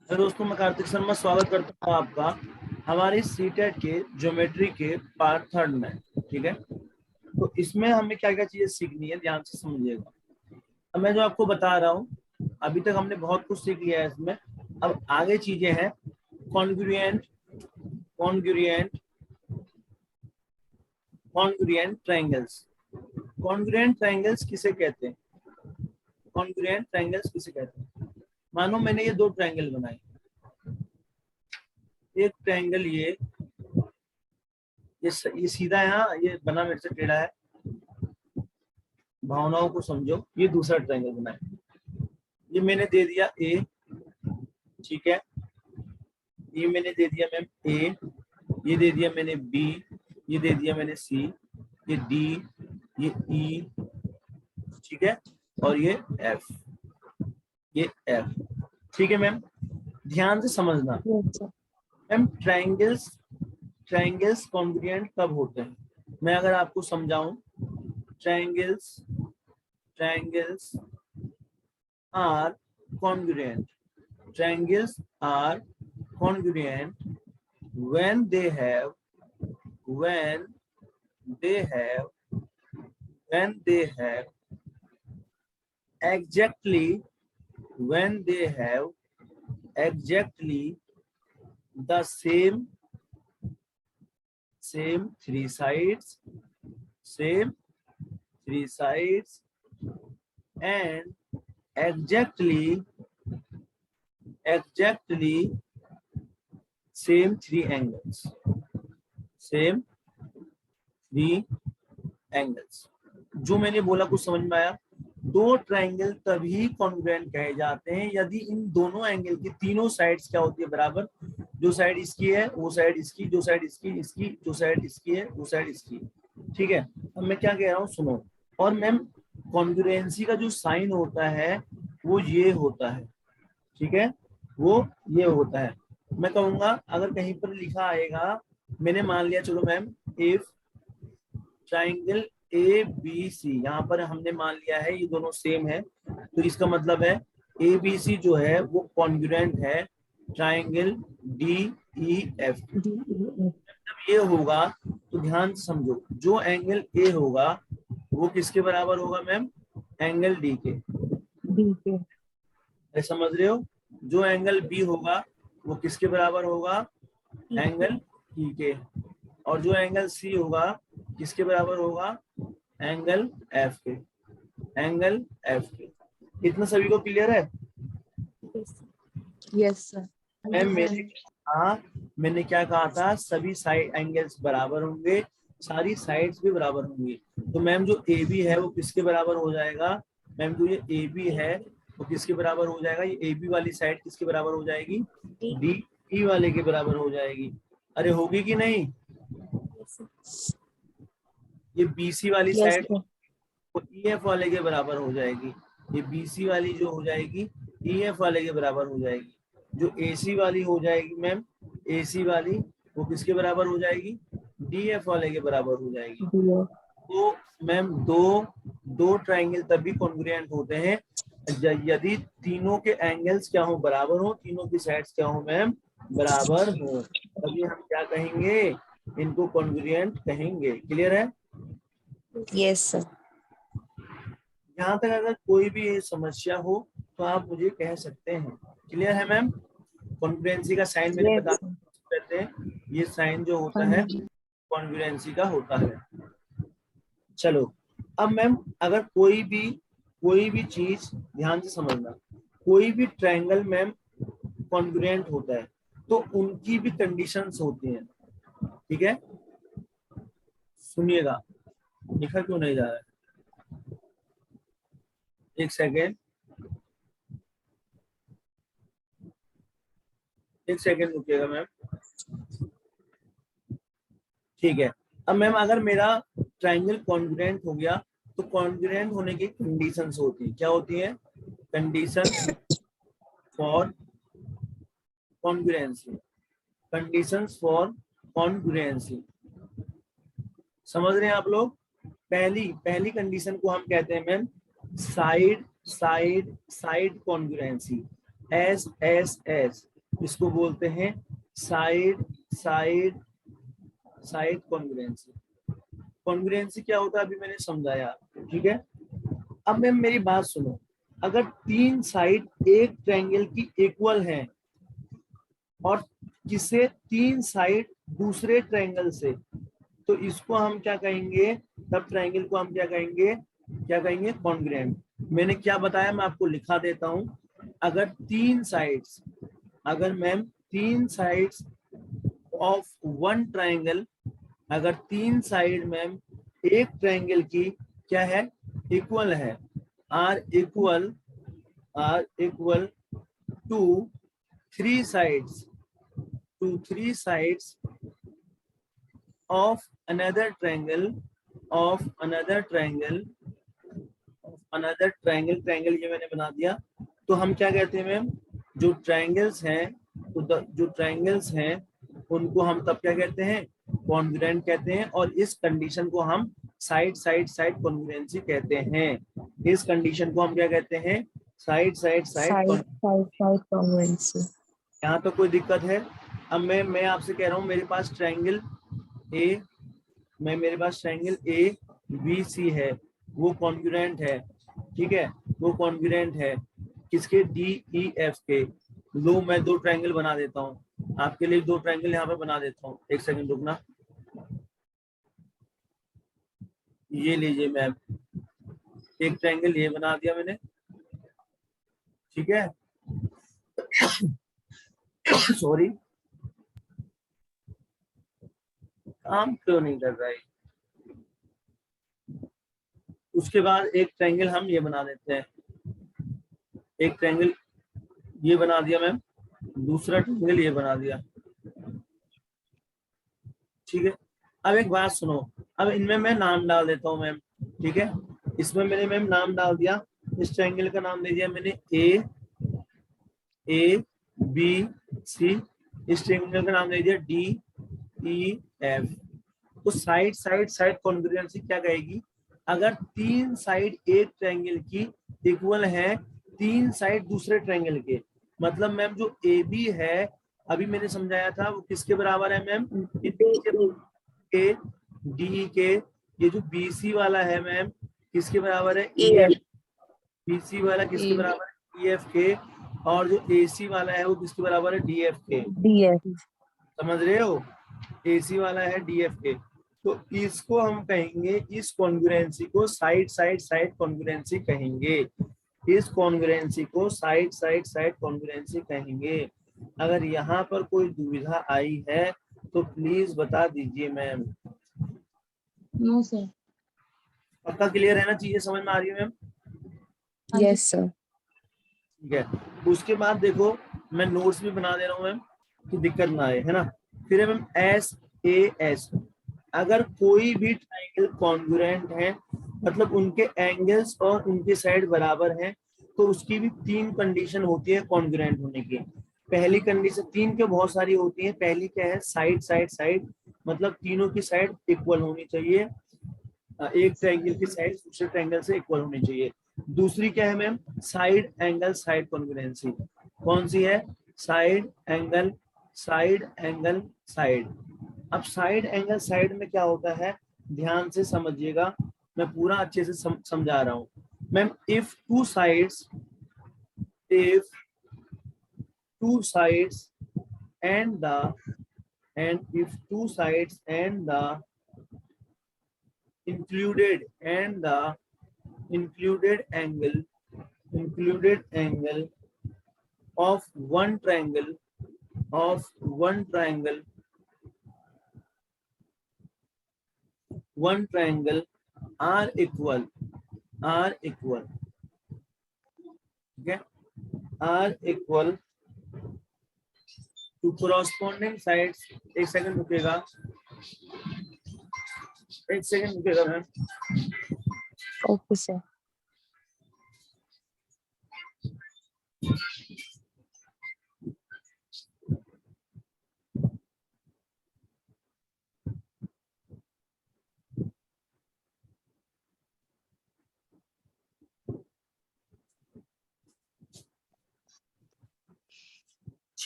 Hello दोस्तों, मैं कार्तिक शर्मा स्वागत करता हूँ आपका हमारे सीटेट के ज्योमेट्री के पार्ट थर्ड में। ठीक है, तो इसमें हमें क्या क्या चीजें सीखनी है, ध्यान से समझिएगा। अब मैं जो आपको बता रहा हूँ, अभी तक हमने बहुत कुछ सीख लिया है इसमें। अब आगे चीजें हैं congruent, congruent, congruent triangles. Congruent triangles किसे कहते हैं? कॉन्ग्रुएंट ट्रायंगल्स किसे कहते हैं? मानो मैंने ये दो ट्रायंगल बनाए, एक ट्रायंगल ये सीधा है, यहाँ ये बना मेरे से टेढ़ा है, भावनाओं को समझो। ये दूसरा ट्रायंगल बना है, ये मैंने दे दिया ए, ठीक है, ये मैंने दे दिया मैम ए, ये दे दिया मैंने बी, ये दे दिया मैंने सी, ये डी, ये ई, ठीक है, और ये एफ, ये एफ। ठीक है मैम, ध्यान से समझना मैम। ट्रायंगल्स ट्रायंगल्स कॉन्ग्रुएंट कब होते हैं? मैं अगर आपको समझाऊं, triangles triangles are congruent. Triangles are congruent when they have when they have exactly when they have exactly the same three sides, and exactly same three angles, जो मैंने बोला कुछ समझ में आया? दो ट्रायंगल तभी कॉन्ग्रुएंट कहे जाते हैं यदि इन दोनों एंगल की तीनों साइड्स क्या होती है? बराबर। जो साइड इसकी है वो साइड इसकी, जो साइड इसकी, जो साइड इसकी है वो साइड इसकी। ठीक है, अब मैं क्या कह रहा हूँ सुनो। और मैम कॉन्ग्रुएंसी का जो साइन होता है वो ये होता है, ठीक है, वो ये होता है। मैं कहूंगा अगर कहीं पर लिखा आएगा, मैंने मान लिया, चलो ma'am, if triangle A B C, यहाँ पर हमने मान लिया है ये दोनों सेम है, तो इसका मतलब है ए बी सी जो है वो कॉन्ग्रुएंट है ट्राइंगल डी ई एफ। जब ये होगा तो ध्यान से समझो, जो एंगल ए होगा वो किसके बराबर होगा मैम? एंगल डी के। समझ रहे हो? जो एंगल बी होगा वो किसके बराबर होगा? एंगल ई के। और जो एंगल सी होगा किसके बराबर होगा? एंगल एफ के, एंगल एफ के। इतना सभी को क्लियर है? Yes sir. मैंने क्या कहा था? सभी साइड एंगल्स बराबर होंगे, सारी साइड्स भी बराबर होंगी। तो मैम जो ए बी है वो किसके बराबर हो जाएगा? मैम जो ये ए बी है वो किसके बराबर हो जाएगा? ये ए बी वाली साइड किसके बराबर हो जाएगी? डी ई वाले के बराबर हो जाएगी। अरे होगी कि नहीं? ये बीसी वाली साइड वो ई एफ वाले के बराबर हो जाएगी। ये बीसी वाली जो हो जाएगी ई एफ वाले के बराबर हो जाएगी। जो एसी वाली हो जाएगी मैम, एसी वाली वो किसके बराबर हो जाएगी? डी एफ वाले के बराबर हो जाएगी। तो मैम दो ट्राइंगल तभी कॉन्ग्रुएंट होते हैं यदि तीनों के एंगल्स क्या हो? बराबर हो, तीनों की साइड्स क्या हो मैम? बराबर हो। तभी हम क्या कहेंगे? इनको कॉन्ग्रुएंट कहेंगे। क्लियर है? Yes sir. यहाँ तक अगर कोई भी समस्या हो तो आप मुझे कह सकते हैं। क्लियर है मैम? कॉन्ग्रुएंसी का साइन मैंने बता देते हैं, ये साइन जो होता है कॉन्ग्रुएंसी का होता है। चलो अब मैम अगर कोई भी चीज ध्यान से समझना, कोई भी ट्रायंगल मैम कॉन्ग्रुएंट होता है तो उनकी भी कंडीशंस होती हैं। ठीक है, सुनिएगा, लिखा क्यों नहीं जा रहा है? एक सेकेंड रुकिएगा मैम। ठीक है, अब मैम अगर मेरा ट्रायंगल कॉन्ग्रुएंट हो गया तो कॉन्ग्रुएंट होने की कंडीशंस होती हैं। क्या होती हैं? Conditions for congruency, conditions for congruency. समझ रहे हैं आप लोग? पहली कंडीशन को हम कहते हैं ma'am side congruency, S S S. इसको बोलते हैं side side side congruency. Congruency क्या होता है अभी मैंने समझाया, ठीक है। अब मैम मेरी बात सुनो, अगर तीन साइड एक ट्रायंगल की इक्वल है और किसे तीन साइड दूसरे ट्रायंगल से, तो इसको हम क्या कहेंगे, तब ट्रायंगल को हम क्या कहेंगे कॉन्ग्रुएंट। मैंने क्या बताया मैं आपको लिखा देता हूं। अगर तीन साइड्स, अगर मैम तीन साइड्स ऑफ वन ट्रायंगल, अगर तीन साइड मैम एक ट्रायंगल की क्या है, इक्वल है, are equal to three sides, to three sides of another triangle, of another triangle, of another triangle, triangle ये मैंने बना दिया। तो हम क्या कहते हैं मैम, जो ट्रायंगल्स हैं, तो जो ट्रायंगल्स हैं उनको हम तब क्या कहते हैं, कॉन्ग्रुएंट कहते हैं। और इस कंडीशन को हम साइड साइड साइड कॉन्ग्रुएंसी कहते हैं। इस कंडीशन को हम क्या कहते हैं, side side side. Side congruency. यहाँ तो कोई दिक्कत है? अब मैं आपसे कह रहा हूँ मेरे पास ट्रायंगल ए, मेरे पास ट्रायंगल ए बी सी है, वो कॉन्ग्रुएंट है, ठीक है, वो कॉन्ग्रुएंट है किसके, डी ई एफ के। लो मैं दो ट्रायंगल बना देता हूँ आपके लिए, दो ट्रायंगल यहाँ पे बना देता हूँ, एक सेकंड रुकना। ये लीजिए मैम, एक ट्रायंगल ये बना दिया मैंने, ठीक है। सॉरी, काम क्यों नहीं कर रहा है। उसके बाद एक ट्रायंगल हम ये बना देते हैं, एक ट्रायंगल ये बना दिया मैम, दूसरा ट्रायंगल ये बना दिया, ठीक है। अब एक बात सुनो, अब इनमें मैं नाम डाल देता हूँ मैम, ठीक है। इसमें मैंने मैम नाम डाल दिया, इस ट्रायंगल का नाम दे दिया मैंने ए बी सी, इस ट्रायंगल का नाम दे दिया डी ई एफ। तो साइड साइड साइड कॉन्ग्रुएंसी क्या कहेगी, अगर तीन साइड एक ट्रायंगल की इक्वल है तीन साइड दूसरे ट्रायंगल के, मतलब मैम जो ए बी है अभी मैंने समझाया था वो किसके बराबर है मैम, के डी के। ये जो बीसी वाला है मैम किसके बराबर है, ई एफ। बीसी वाला किसके बराबर है, ई एफ के। और जो एसी वाला है वो किसके बराबर है, डी एफ के। DF. समझ रहे हो, एसी वाला है डी एफ के। तो इसको हम कहेंगे, इस कॉन्ग्रुएंसी को साइड साइड साइड कॉन्ग्रुएंसी कहेंगे, इस कॉन्ग्रुएंसी को साइड साइड साइड कॉन्ग्रुएंसी कहेंगे। अगर यहाँ पर कोई दुविधा आई है तो प्लीज बता दीजिए मैम। No, sir. पक्का क्लियर है ना, चीजें समझ में आ रही है मैम? Yes, sir. ठीक है। उसके बाद देखो मैं नोट्स भी बना दे रहा हूँ मैम कि दिक्कत ना आए, है ना। फिर है मैम एस ए एस, अगर कोई भी ट्रायंगल कॉन्ग्रुएंट है मतलब उनके एंगल्स और उनके साइड बराबर हैं, तो उसकी भी तीन कंडीशन होती है कॉन्ग्रुएंट होने की। पहली कंडीशन, तीन के बहुत सारी होती है, पहली क्या है, साइड साइड साइड, मतलब तीनों की साइड इक्वल होनी चाहिए, एक ट्रायंगल की साइड दूसरे ट्रायंगल से इक्वल होनी चाहिए। दूसरी क्या है ma'am, side angle side congruency. कौन सी है, side angle side angle side. अब साइड एंगल साइड में क्या होता है, ध्यान से समझिएगा, मैं पूरा अच्छे से समझा रहा हूँ ma'am. If two sides, if two sides and the, and if two sides and the included and the included angle of one triangle, of one triangle, one triangle are equal, are equal, okay, are equal to corresponding sides। एक second रुकेगा, एक second रुकेगा ma'am. Okay, sir.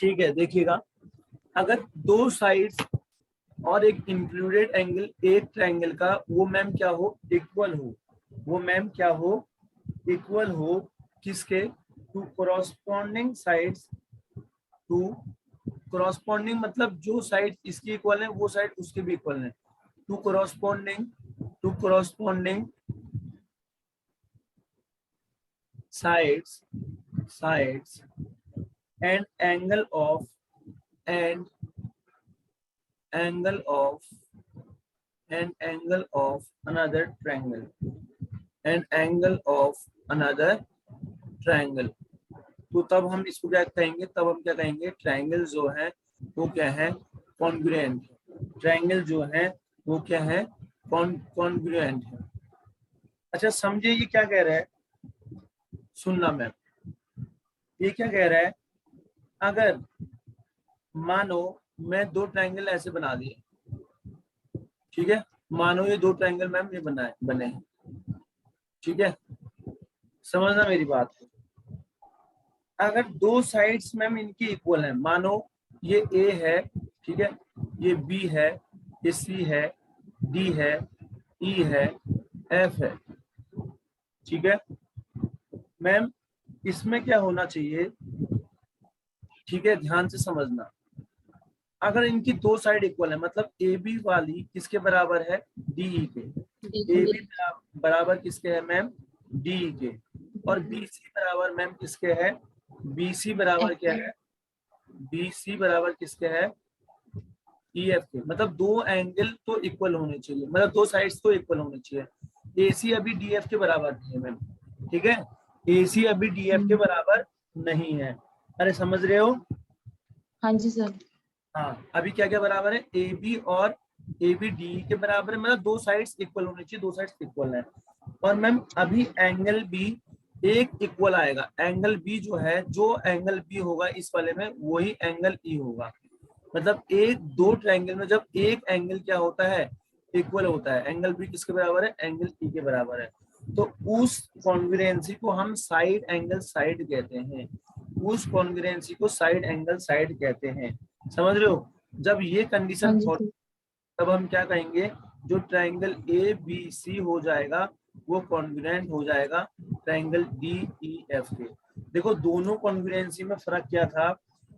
ठीक है, देखिएगा, अगर दो sides और एक इंक्लूडेड एंगल एक ट्रायंगल का वो मैम क्या हो, इक्वल हो, वो मैम क्या हो, इक्वल हो किसके, to corresponding sides, to corresponding मतलब जो साइड इसकी इक्वल है वो साइड उसके भी इक्वल है, to corresponding sides and angle of and angle of another triangle and angle of another triangle। तो तब हम इसको क्या कहेंगे, तब हम क्या कहेंगे, ट्रायंगल जो है वो क्या है, कॉन्ग्रुएंट। ट्रायंगल जो है वो क्या है, कॉन्ग्रुएंट है। अच्छा समझिए ये क्या कह रहा है, सुनना मैम, ये क्या कह रहा है, अगर मानो मैं दो ट्रायंगल ऐसे बना दिए, ठीक है, मानो ये दो ट्रायंगल मैम ये बने हैं, ठीक है, समझना मेरी बात। अगर दो साइड्स मैम इनकी इक्वल है, मानो ये ए है, ठीक है, ये बी है, ये सी है, डी है, ई है, एफ है, ठीक है मैम, इसमें क्या होना चाहिए, ठीक है, ध्यान से समझना, अगर इनकी दो साइड इक्वल है मतलब ए बी वाली किसके बराबर है, डी के, ए बी बराबर किसके है मैम, डी के, और बी सी बराबर मैम किसके है, बी सी बराबर क्या है, बी सी बराबर किसके है, ई एफ के, मतलब दो एंगल तो इक्वल होने चाहिए, मतलब दो साइड्स तो इक्वल होने चाहिए। ए सी अभी डी एफ के बराबर नहीं है मैम, ठीक है, ए सी अभी डी एफ के बराबर नहीं है, अरे समझ रहे हो, हाँ जी सर। हाँ अभी क्या क्या बराबर है, ए बी और ए बी डी के बराबर है, मतलब दो साइड्स इक्वल होनी चाहिए, दो साइड्स इक्वल है। और मैम अभी एंगल बी एक इक्वल आएगा, एंगल बी जो है, जो एंगल बी होगा इस वाले में वही एंगल ई होगा, मतलब एक दो ट्रायंगल में जब एक एंगल क्या होता है, इक्वल होता है, एंगल बी किसके बराबर है, एंगल ई के बराबर है, तो उस कॉन्ग्रुएंसी को हम साइड एंगल साइड कहते हैं, उस कॉन्ग्रुएंसी को साइड एंगल साइड कहते हैं, समझ रहे हो। जब ये कंडीशन तब हम क्या कहेंगे, जो ट्रायंगल ए बी सी हो जाएगा वो कॉन्ग्रुएंट हो जाएगा ट्रायंगल डी ई एफ के। देखो दोनों कॉन्ग्रुएंसी में फर्क क्या था,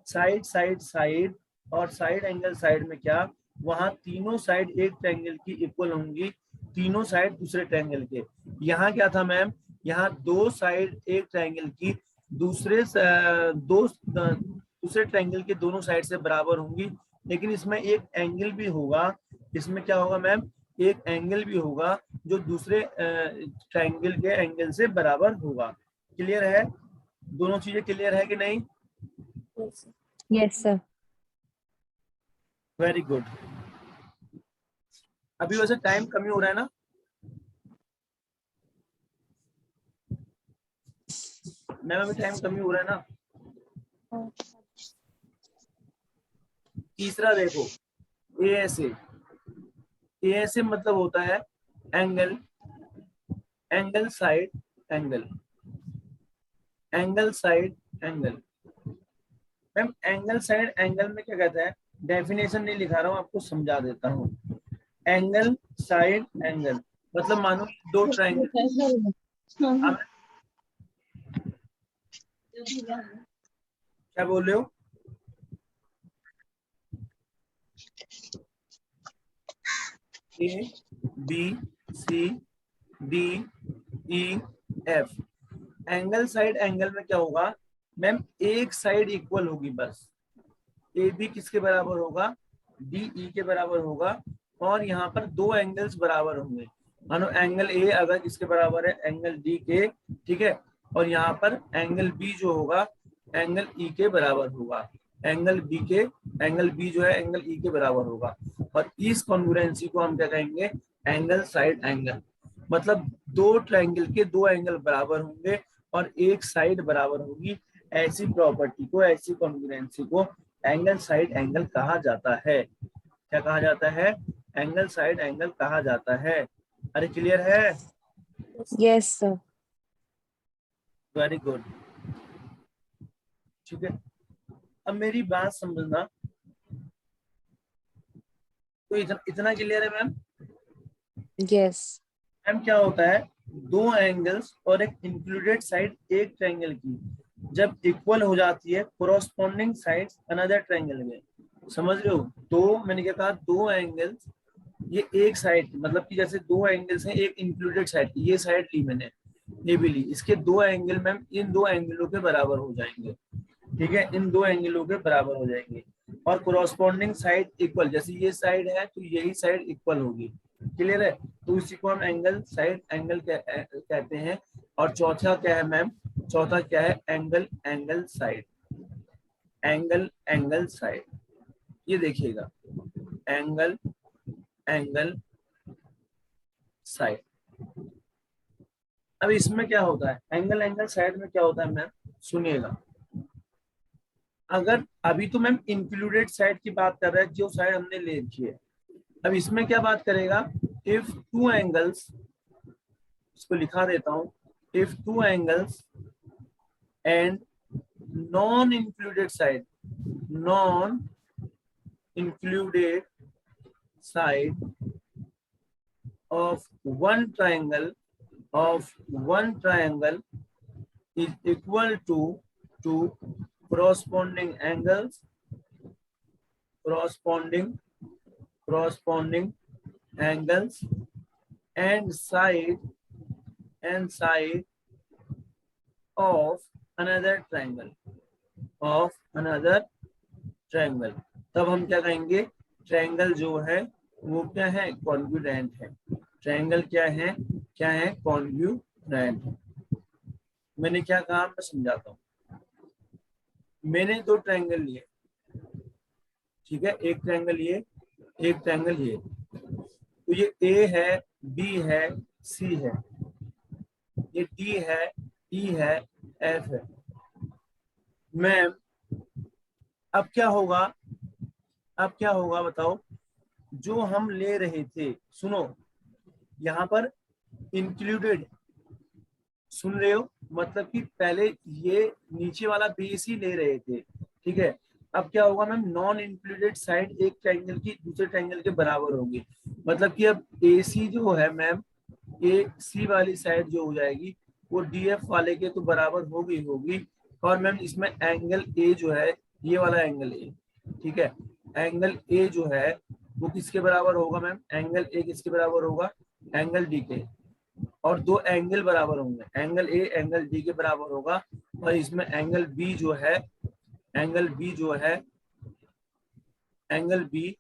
साइड साइड साइड और साइड एंगल साइड में क्या, वहां तीनों साइड एक ट्रायंगल की इक्वल होंगी, तीनों साइड दूसरे ट्रायंगल के। यहाँ क्या था मैम, यहाँ दो साइड एक ट्रायंगल की दूसरे ट्रायंगल के दोनों साइड से बराबर होंगी, लेकिन इसमें एक एंगल भी होगा, इसमें क्या होगा मैम, एक एंगल भी होगा जो दूसरे ट्रायंगल के एंगल से बराबर होगा। क्लियर है, दोनों चीजें क्लियर है कि नहीं, यस सर। Very good. अभी वैसे टाइम कमी हो रहा है ना, मैम अभी टाइम कमी हो रहा है ना। तीसरा देखो, ए से मतलब होता है angle, angle side angle, angle side angle. Ma'am angle side angle में क्या कहता है, डेफिनेशन नहीं लिखा रहा हूँ, आपको समझा देता हूँ। एंगल साइड एंगल मतलब मानो दो ट्रायंगल, क्या बोल रहे हो, A B C D E F, angle side angle में क्या होगा मैम, एक साइड इक्वल होगी बस, ए बी किसके बराबर होगा, डी ई के बराबर होगा, और यहाँ पर दो एंगल्स बराबर होंगे, मानो एंगल ए अगर किसके बराबर है, एंगल डी के, ठीक है, और यहाँ पर एंगल बी जो होगा एंगल ई के बराबर होगा, एंगल बी जो है एंगल ई के बराबर होगा, और इस कॉन्ग्रुएंसी को हम क्या कहेंगे, एंगल साइड एंगल, मतलब दो ट्रायंगल के दो एंगल बराबर होंगे और एक साइड बराबर होगी, ऐसी प्रॉपर्टी को, ऐसी कॉन्ग्रुएंसी को एंगल साइड एंगल कहा जाता है। क्या कहा जाता है, एंगल साइड एंगल कहा जाता है। अरे क्लियर है, यस सर। वेरी गुड, ठीक है। अब मेरी बात समझना, तो इतना क्लियर है मैम? यस। मैम क्या होता है, दो एंगल्स और एक इंक्लूडेड साइड एक ट्रायंगल की जब इक्वल हो जाती है कोरोस्पोंडिंग साइड्स अनदर ट्रायंगल में, समझ रहे हो? तो मैंने क्या कहा, दो एंगल्स, ये एक साइड मतलब कि जैसे दो एंगल्स हैं एक इंक्लूडेड साइड की, ये साइड ली मैंने, ये भी ली, इसके दो एंगल मैम इन दो एंगलों के बराबर हो जाएंगे, ठीक है, इन दो एंगलों के बराबर हो जाएंगे। और कोरोस्पोंडिंग साइड इक्वल, जैसे ये साइड है तो यही साइड इक्वल होगी, क्लियर है? तो इसी को हम एंगल साइड एंगल कहते हैं। और चौथा क्या है मैम, चौथा क्या है, angle angle side, angle angle side, ये देखिएगा, एंगल एंगल साइड। अब इसमें क्या होता है, एंगल एंगल साइड में क्या होता है मैम, सुनिएगा, अगर अभी तो मैम इंक्लूडेड साइड की बात कर रहा है, जो साइड हमने ले रखी है, अब इसमें क्या बात करेगा, इफ टू एंगल्स, इसको लिखा देता हूं, if two angles and non included side, non included side of one triangle is equal to corresponding angles, corresponding angles and side of another triangle, तब हम क्या कहेंगे, ट्रायंगल जो है वो क्या है, कॉन्ग्रुएंट है, ट्रायंगल क्या है कॉन्ग्रुएंट है। मैंने क्या कहा, मैं समझाता हूँ, मैंने दो ट्रायंगल लिए, ठीक है, एक ट्रायंगल ये, एक ट्रायंगल ये, तो ये ए है, बी है, सी है, ये डी है, ई है, एफ है। मैम अब क्या होगा, अब क्या होगा बताओ, जो हम ले रहे थे, सुनो, यहाँ पर इंक्लूडेड, सुन रहे हो, मतलब कि पहले ये नीचे वाला बेस ही ले रहे थे, ठीक है, अब क्या होगा मैम, नॉन इंक्लूडेड साइड एक ट्रायंगल की दूसरे ट्रायंगल के बराबर होगी, मतलब कि अब ए सी जो है मैम, ए सी वाली साइड जो हो जाएगी वो डी एफ वाले के तो बराबर होगी। और मैम इसमें एंगल ए जो है, ये वाला एंगल ए, ठीक है, एंगल ए जो है वो किसके बराबर होगा मैम, एंगल ए किसके बराबर होगा, एंगल डी के, और दो एंगल बराबर होंगे, एंगल ए एंगल डी के बराबर होगा, और इसमें एंगल बी जो है, एंगल बी जो है, एंगल बी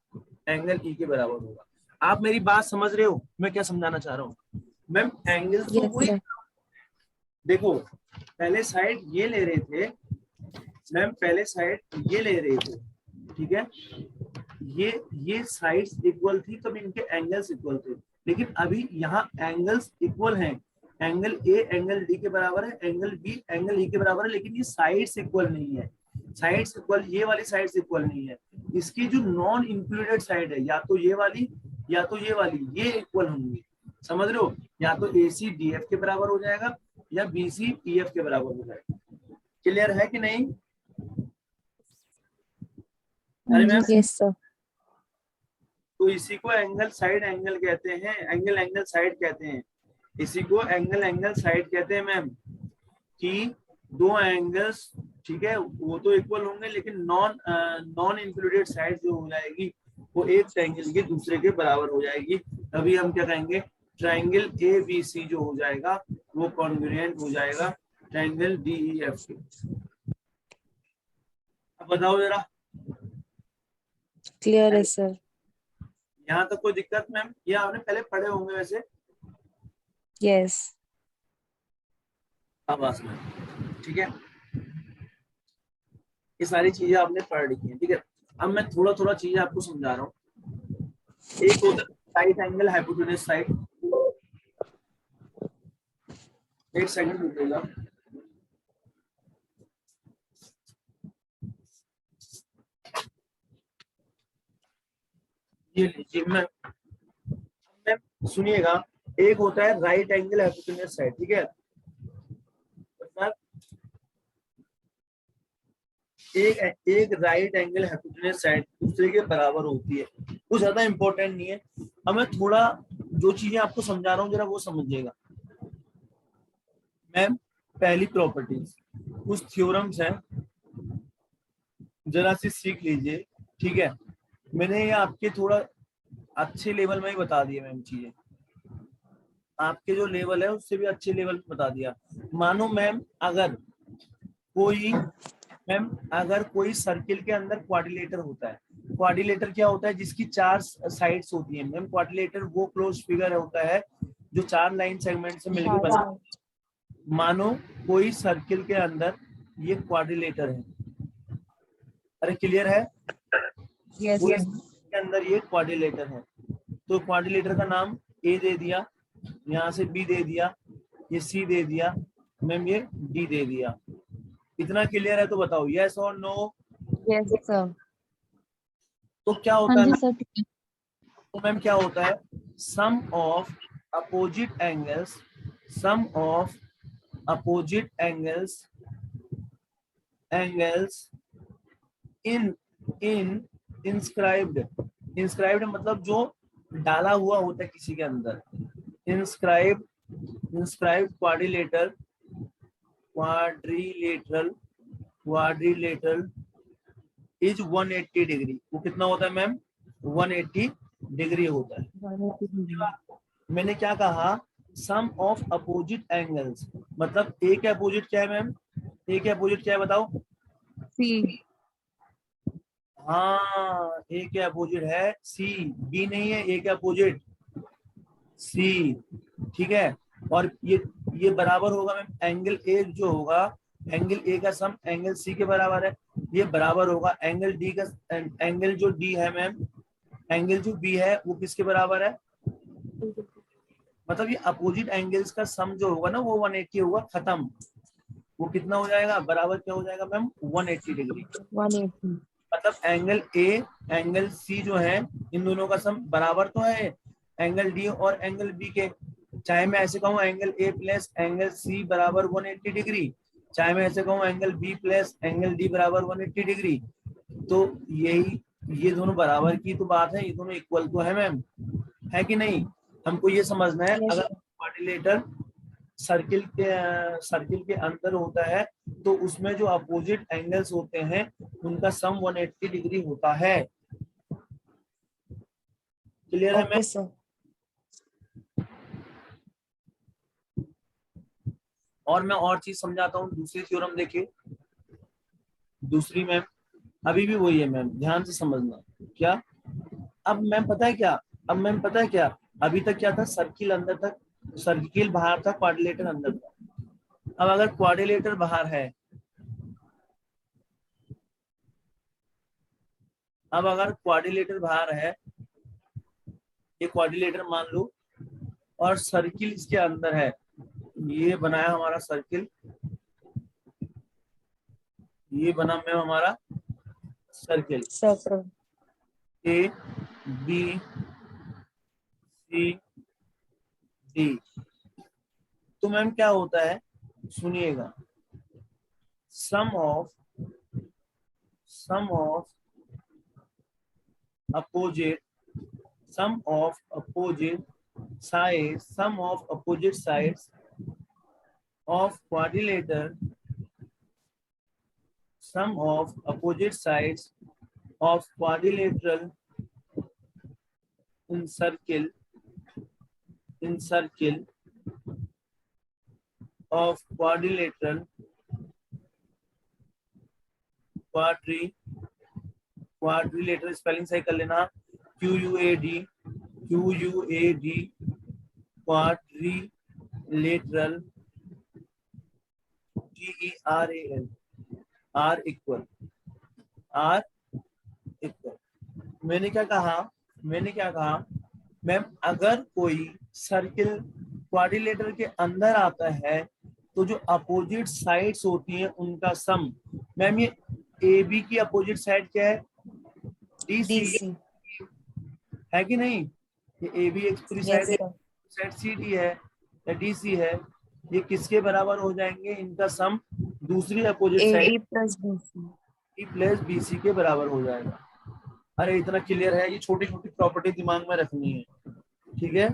एंगल ई के बराबर होगा। आप मेरी बात समझ रहे हो, मैं क्या समझाना चाह रहा हूँ मैम, एंगल तो यस वही, सर। देखो पहले साइड ये ले रहे थे मैम, पहले साइड ये ले रहे थे, ठीक है, ये साइड्स इक्वल थी तब इनके एंगल्स इक्वल थे, लेकिन अभी यहाँ एंगल्स इक्वल हैं, एंगल ए एंगल डी के बराबर है, एंगल बी एंगल ई के बराबर है, लेकिन ये साइड्स इक्वल नहीं है, साइड्स इक्वल, ये वाली साइड्स इक्वल नहीं है, इसकी जो नॉन इंक्लूडेड साइड है, या तो ये वाली या तो ये वाली, ये इक्वल होंगी, समझ रहे हो, या तो ए सी डी एफ के बराबर हो जाएगा या बी सी ई एफ के बराबर हो जाएगा, क्लियर है कि नहीं? अरे मैम, यस सर। तो इसी को एंगल साइड एंगल कहते हैं, एंगल एंगल साइड कहते हैं, इसी को एंगल एंगल साइड कहते हैं मैम, कि दो एंगल्स, ठीक है, वो तो इक्वल होंगे लेकिन नॉन इंक्लूडेड साइड जो हो जाएगी वो एक ट्रायंगल के दूसरे के बराबर हो जाएगी, तभी हम क्या कहेंगे, ट्रायंगल ए बी सी जो हो जाएगा वो कॉन्ग्रुएंट हो जाएगा ट्रायंगल डी ई एफ के। अब बताओ जरा, क्लियर है सर। यहाँ तक कोई दिक्कत मैम? ये आपने पहले पढ़े होंगे वैसे। यस। आवाज में, ठीक है, ये सारी चीजें आपने पढ़ लिखी हैं, ठीक है। अब मैं थोड़ा थोड़ा चीजें आपको समझा रहा हूँ। एक होता है साइड एंगल हाइपोटेन्यूज साइड, एक सेकंड रुकिएगा, ये लीजिए मैं सुनिएगा, एक होता है राइट एंगल हाइपोटेन्यूज साइड, ठीक है, मतलब एक एक राइट एंगल हाइपोटेन्यूज साइड दूसरे के बराबर होती है, कुछ ज्यादा इंपॉर्टेंट नहीं है। अब मैं थोड़ा जो चीजें आपको समझा रहा हूँ जरा वो समझिएगा। मैम पहली प्रॉपर्टीज, कुछ थ्योरम्स हैं, जरा सी सीख लीजिए, ठीक है। मैंने ये आपके थोड़ा अच्छे लेवल में ही बता दिया मैम, चीजें आपके जो लेवल है उससे भी अच्छे लेवल पे बता दिया। मानो मैम अगर कोई सर्किल के अंदर क्वाड्रिलेटर होता है, क्वाड्रिलेटर क्या होता है, जिसकी 4 साइड्स होती है मैम। क्वाड्रिलेटर वो क्लोज फिगर होता है जो 4 लाइन सेगमेंट से मिलकर हाँ बना। सर। मानो कोई सर्किल के अंदर ये क्वाड्रिलेटर है, अरे क्लियर है, यस कोई सर। के अंदर ये क्वाड्रिलेटर है, तो क्वाड्रिलेटर का नाम ए दे दिया, यहाँ से बी दे दिया, ये सी दे दिया मैम, ये डी दे दिया। इतना क्लियर है तो बताओ यस और नो। Yes sir. तो क्या हाँ होता है जी मैम, सर, ठीक है। तो मैम क्या होता है, sum of opposite angles, sum of opposite angles in in inscribed, inscribed मतलब जो डाला हुआ होता है किसी के अंदर, इंस्क्राइब्ड क्वाड्रिलेटरल इज 180 डिग्री। वो कितना होता है मैम, 180 डिग्री होता है। मैंने क्या कहा, सम ऑफ अपोजिट एंगल्स, मतलब ए के अपोजिट क्या है मैम, ए के अपोजिट क्या है बताओ। सी। हाँ ए के अपोजिट है सी, बी नहीं है, ए के अपोजिट सी, ठीक है। और ये बराबर होगा मैम, एंगल ए जो होगा, एंगल ए का सम एंगल सी के बराबर है, ये बराबर होगा एंगल डी का, एंगल जो डी है मैम, एंगल जो बी है वो किसके बराबर है, मतलब ये अपोजिट एंगल्स का सम जो होगा ना वो 180 होगा, खत्म। वो कितना हो जाएगा, बराबर क्या हो जाएगा मैम, 180 डिग्री। 180। मतलब एंगल ए एंगल सी जो है, इन दोनों का सम बराबर तो है एंगल डी और एंगल बी के। चाहे मैं ऐसे कहूँ angle A plus angle C बराबर 180 डिग्री, चाहे मैं ऐसे कहूँ angle B plus angle D बराबर 180 डिग्री। तो यही, ये दोनों बराबर की तो बात है, ये दोनों इक्वल तो है मैम, है कि नहीं। हमको ये समझना है, यस अगर क्वाड्रिलेटर सर्किल के अंदर होता है तो उसमें जो अपोजिट एंगल्स होते हैं उनका सम 180 डिग्री होता है। क्लियर है ओके मैम। सर। और मैं और चीज समझाता हूँ, दूसरी थ्योरम देखिए, दूसरी मैम अभी भी वही है मैम, ध्यान से समझना। क्या, अब मैम पता है क्या, अब मैम पता है क्या, अभी तक क्या था, सर्किल अंदर तक, सर्किल बाहर था, क्वाड्रिलेटर अंदर था। अब अगर क्वाड्रिलेटर बाहर है, अब अगर क्वाड्रिलेटर बाहर है, ये क्वाड्रिलेटर मान लो, और सर्किल इसके अंदर है, ये बनाया हमारा सर्किल, ये बना मैम हमारा circle, sir. A B C D. तो मैम क्या होता है, सुनिएगा, sum of opposite sides of quadrilateral sum of opposite sides of quadrilateral in circle of quadrilateral spelling सही कर लेना, QUAD quadrilateral TERAL R equal मैंने क्या कहा मैम, अगर कोई सर्किल क्वाड्रिलेटर के अंदर आता है तो जो अपोजिट साइड्स होती हैं उनका सम, मैम ये ए बी की अपोजिट साइड क्या है, डी सी, DC। है कि नहीं, ये ए बी एक पूरी साइड यस है, सर। साइड सी डी है या डी सी है, ये किसके बराबर हो जाएंगे, इनका सम दूसरी opposite side, AB plus BC। B plus B C के बराबर हो जाएगा। अरे इतना क्लियर है, ये छोटी छोटी प्रॉपर्टी दिमाग में रखनी है, ठीक है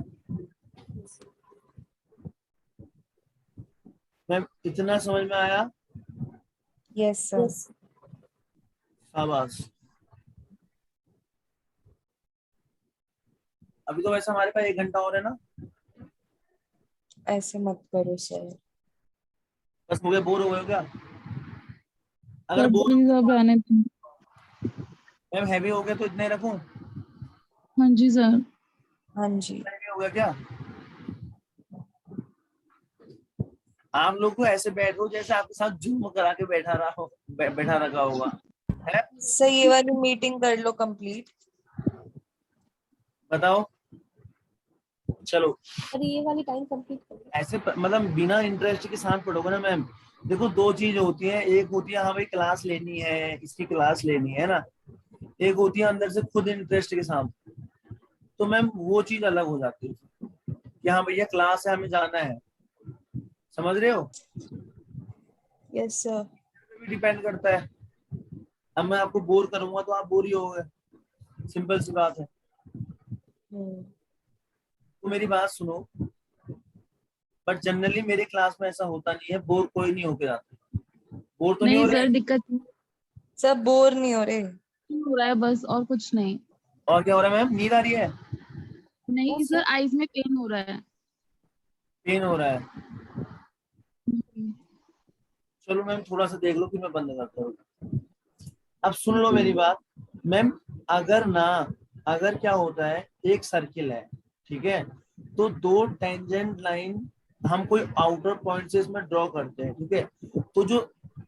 मैम, इतना समझ में आया? Yes sir. शाबाश। अभी तो वैसे हमारे पास 1 घंटा और है ना, ऐसे मत करो सर। बस हो गया, बोर हो गए हो क्या? अगर सर बोर प्लीज अब आने दो। मैम हैवी हो गए तो इतने रखूं? हाँ जी सर। हाँ जी। हैवी हो गया क्या? आप लोग को ऐसे बैठो जैसे आपके साथ जूम करा के बैठा रहा हो, बैठा रखा होगा है। सर ये वाली मीटिंग कर लो कंप्लीट। बताओ, चलो अरे ये वाली टाइम कंप्लीट कर लो। ऐसे मतलब बिना इंटरेस्ट के साथ पढ़ोगे ना मैम। देखो दो चीज होती है, एक होती है हाँ भाई क्लास लेनी है, इसकी क्लास लेनी है ना, एक होती है अंदर से खुद इंटरेस्ट के साथ। तो मैम वो चीज अलग हो जाती है कि हाँ भैया क्लास है, हमें जाना है, समझ रहे हो? Yes sir. भी डिपेंड करता है। अब मैं आपको बोर करूंगा तो आप बोर ही होगे, सिंपल सी बात है। तो मेरी बात सुनो, बट जनरली मेरे क्लास में ऐसा होता नहीं है, बोर कोई नहीं होके जाता। बोर तो नहीं नहीं हो रहे? सर दिक्कत सब बोर नहीं हो रहे। नहीं हो रहा है बस, और कुछ नहीं। और क्या हो रहा है मैम, नींद आ रही है? नहीं सर, आईज में पेन हो रहा है। पेन हो रहा है? हम्म। चलो मैम थोड़ा सा देख लो फिर मैं बंद करता हूँ। अब सुन लो मेरी बात मैम, अगर ना, अगर क्या होता है, एक सर्किल है, ठीक है, तो दो टेंजेंट लाइन हम कोई आउटर पॉइंट से इसमें ड्रॉ करते हैं, ठीक है, तो जो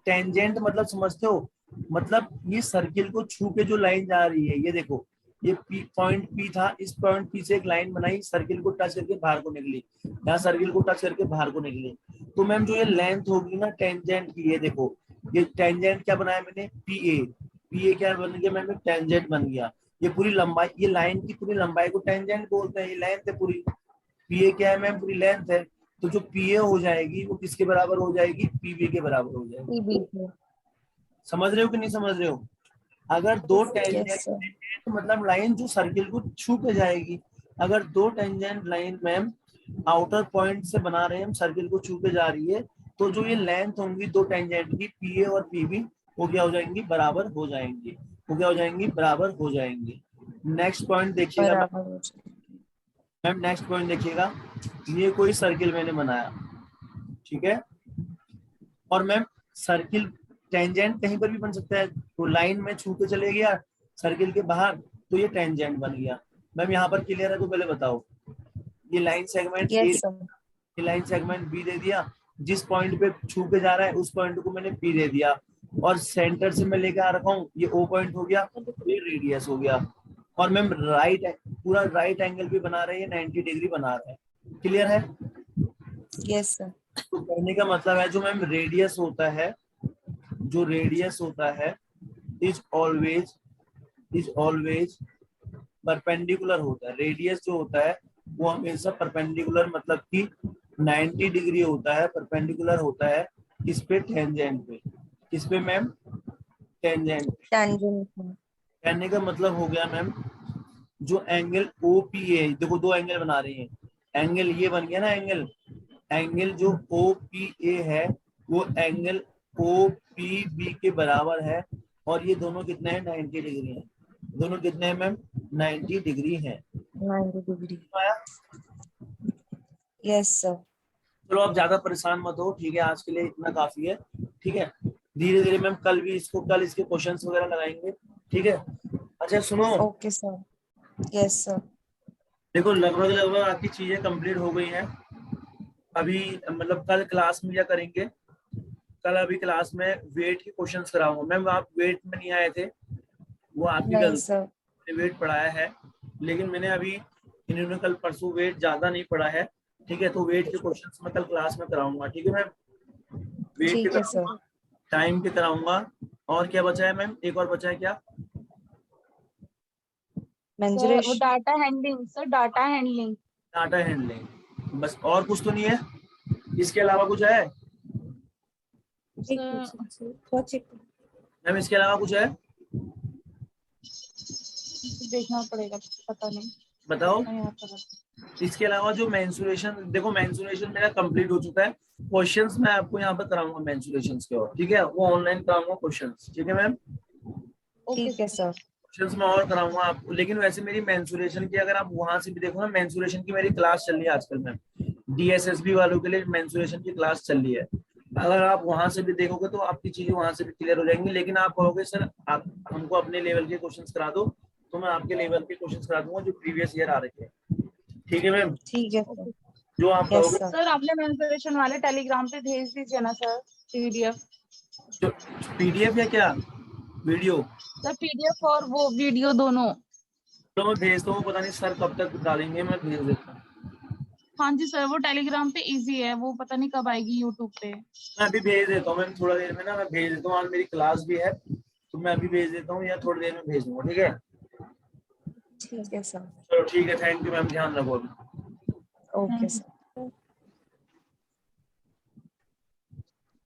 टेंजेंट मतलब समझते हो, मतलब ये सर्किल को छू के जो लाइन जा रही है, ये देखो, ये पॉइंट पी था, इस पॉइंट पी से एक लाइन बनाई, सर्किल को टच करके बाहर को निकली, यहाँ सर्किल को टच करके बाहर को निकली। तो मैम जो ये लेंथ होगी ना टेंजेंट की, ये देखो, ये टेंजेंट क्या बनाया मैंने, पी ए, पी ए क्या बन गया मैम, टेंजेंट बन गया। ये पूरी लंबाई, ये लाइन की पूरी लंबाई को टेंजेंट बोलते हैं, ये लेंथ है पूरी, पी ए क्या है मैम, पूरी लेंथ है। तो जो पी ए हो जाएगी वो किसके बराबर हो जाएगी, पीबी के बराबर हो जाएगी। टीबी को। समझ रहे हो कि नहीं समझ रहे हो? अगर दो टेंजेंट, यस सर। मतलब लाइन जो सर्किल को छू के जाएगी, अगर दो tangent line ma'am outer point से बना रहे हैं हम, सर्किल को छू के जा रही है, तो जो ये लेंथ होंगी दो टेंजेंट की, पी ए और पीबी, वो क्या हो जाएंगी, बराबर हो जाएंगी, वो क्या हो जाएंगी, बराबर हो जाएंगी। नेक्स्ट पॉइंट देखिएगा बराबर हो जाएगी। मैम, नेक्स्ट पॉइंट देखिएगा, ये कोई सर्किल मैंने बनाया, ठीक है, और मैम सर्किल टेंजेंट कहीं पर भी बन सकता है, तो लाइन में छू के चले गया सर्किल के बाहर, तो ये टेंजेंट बन गया। मैम यहाँ पर क्लियर है तो पहले बताओ, ये line segment A, yes sir. ये लाइन सेगमेंट बी दे दिया, जिस पॉइंट पे छू के जा रहा है उस पॉइंट को मैंने पी दे दिया, और सेंटर से मैं लेके आ रखा हूँ, ये ओ पॉइंट हो गया, ये रेडियस हो गया। और मैम राइट, पूरा राइट एंगल भी बना रहे हैं, 90 डिग्री बना रहे हैं, क्लियर है? Yes sir. तो कहने का मतलब है जो मैम रेडियस होता है, जो रेडियस होता है इज ऑलवेज परपेंडिकुलर होता है। रेडियस जो होता है वो हमेशा परपेंडिकुलर, मतलब कि 90 डिग्री होता है, परपेंडिकुलर होता है किस पे, टेंजेंट पे। किस पे मैम, टेंजेंट। टेंजेंट में। कहने का मतलब हो गया मैम, जो एंगल ओ पी ए, देखो दो एंगल बना रही है, एंगल ये बन गया ना, एंगल, एंगल जो ओ पी ए है वो एंगल ओ पी बी के बराबर है, और ये दोनों कितने हैं, 90 डिग्री है। दोनों कितने हैं मैम, 90 डिग्री है। 90 डिग्री। Yes sir. चलो आप ज्यादा परेशान मत हो, ठीक है, आज के लिए इतना काफी है, ठीक है, धीरे धीरे मैम कल भी इसको, कल इसके क्वेश्चंस वगैरह लगाएंगे, ठीक है। अच्छा सुनो, ओके सर। Yes sir. देखो लगभग लगभग आपकी चीजें कंप्लीट हो गई हैं। अभी मतलब कल क्लास में क्या करेंगे, कल अभी क्लास में वेट के क्वेश्चंस कराऊंगा। मैम आप वेट में नहीं आए थे, वो आपकी नहीं गलती, सर। मैंने वेट पढ़ाया है, लेकिन मैंने अभी इन्होंने कल परसों वेट ज्यादा नहीं पढ़ा है, ठीक है, तो वेट के क्वेश्चंस मैं कल क्लास में कराऊंगा, ठीक है मैम, वेट के ठीक है सर। कराऊंगा, टाइम के कराऊंगा। और क्या बचा है मैम, एक और बचा है क्या? सर वो mensuration. Data handling, sir data handling. Data handling, बस, और कुछ तो नहीं है, इसके अलावा कुछ है? एक मिनट सर, थोड़ा चेक करो। मैम इसके अलावा कुछ है? देखना पड़ेगा, पता नहीं। बताओ। नहीं आता बस। इसके अलावा जो मेंसुरेशन, देखो मेंसुरेशन मेरा कंप्लीट हो चुका है। क्वेश्चंस मैं आपको यहाँ पर कराऊंगा मेंसुरेशन के, और ठीक है वो ऑनलाइन कराऊंगा क्वेश्चंस, ठीक है मैम। ओके ठीक है सर। क्वेश्चंस मैं और कराऊंगा आपको, लेकिन वैसे मेरी मेंसुरेशन की अगर आप वहां से भी देखो ना, मेंसुरेशन की मेरी क्लास चल रही है आजकल मैम, डीएसएसबी वालों के लिए मेंसुरेशन की क्लास चल रही है। अगर आप वहां से भी देखोगे तो आपकी चीजें वहां से भी क्लियर हो जाएंगी। लेकिन आप कहोगे सर आप हमको अपने लेवल के क्वेश्चंस करा दो, तो मैं आपके लेवल के क्वेश्चंस करा दूंगा जो प्रीवियस ईयर आ रखे हैं, ठीक है मैम। ठीक है सर। जो आप यस कहोगे। सर। सर आपने मेंसुरेशन वाले टेलीग्राम पे भेज दीजिए ना सर, पीडीएफ। जो पीडीएफ या क्या वीडियो? सर पीडीएफ और वो वीडियो दोनों। तो मैं भेजता हूँ, पता नहीं सर कब तक डालेंगे, मैं भेज देता हूँ। हाँ जी सर, वो टेलीग्राम पे इजी है, वो पता नहीं कब आएगी यूट्यूब पे। मैं अभी भेज देता हूँ मैम, थोड़ा देर में ना मैं भेज देता हूँ, आज मेरी क्लास भी है तो मैं अभी भेज देता हूँ या थोड़ी देर में भेज दूंगा, ठीक है। ठीक है सर। चलो ठीक है, थैंक यू मैम, ध्यान रखो अभी। Okay sir.